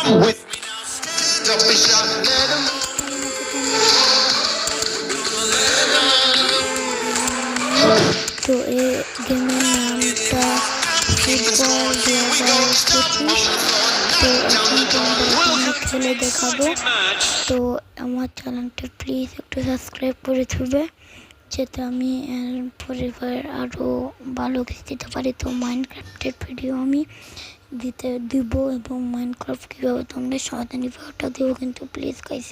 তো এই গেমের নামটা ফুটবল 2025। তো এখন তোমাদের খেলে দেখাবো। তো আমার চ্যানেলটা প্লিজ একটু সাবস্ক্রাইব করে দেবে, যাতে আমি পরিবার আরও ভালো কিছু দিতে পারি। তো মাইনক্রাফটের ভিডিও আমি দিব এবং মাইনক্রাফট কীভাবে তোমরা সমাধান ভিডিওটা দেবো, কিন্তু প্লিজ গাইস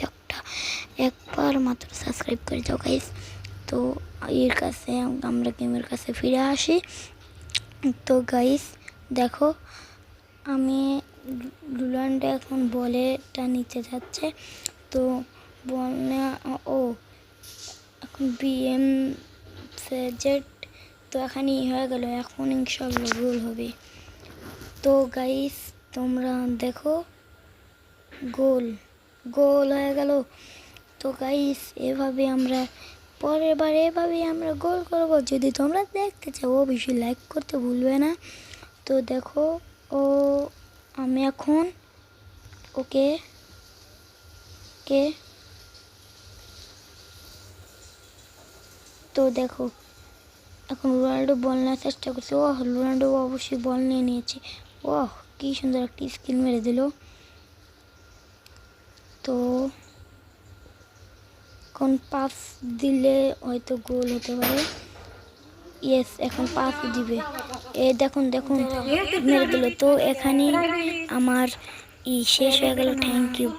একবার মাত্র সাবস্ক্রাইব করে যাও গাইস। তো এর কাছে আমরা গেমের কাছে ফিরে আসি। তো গাইস দেখো, আমি রোনাল্ডো এখন বলটা নিচে যাচ্ছে। তো বল এখন BM জেড। তো এখানে হয়ে গেল, এখন ইনশাআল্লাহ গোল হবে। তো গাইস তোমরা দেখো, গোল হয়ে গেল। তো গাইস এভাবে আমরা পরের বার আমরা গোল করব। যদি তোমরা দেখতে চাও অবশ্যই লাইক করতে ভুলবে না। তো দেখো আমি এখন ওকে তো দেখো এখন রোনাল্ডো বল নেওয়ার চেষ্টা করছে। রোনাল্ডো অবশ্যই বল নিয়ে নিয়েছে। কি সুন্দর একটা স্কিল মেরে দিল। তো এখন পাস দিলে হয়তো গোল হতে পারে। ইয়েস, এখন পাস দিবে। দেখুন মেরে দিল। তো এখানে আমার শেষ হয়ে গেল। Thank you.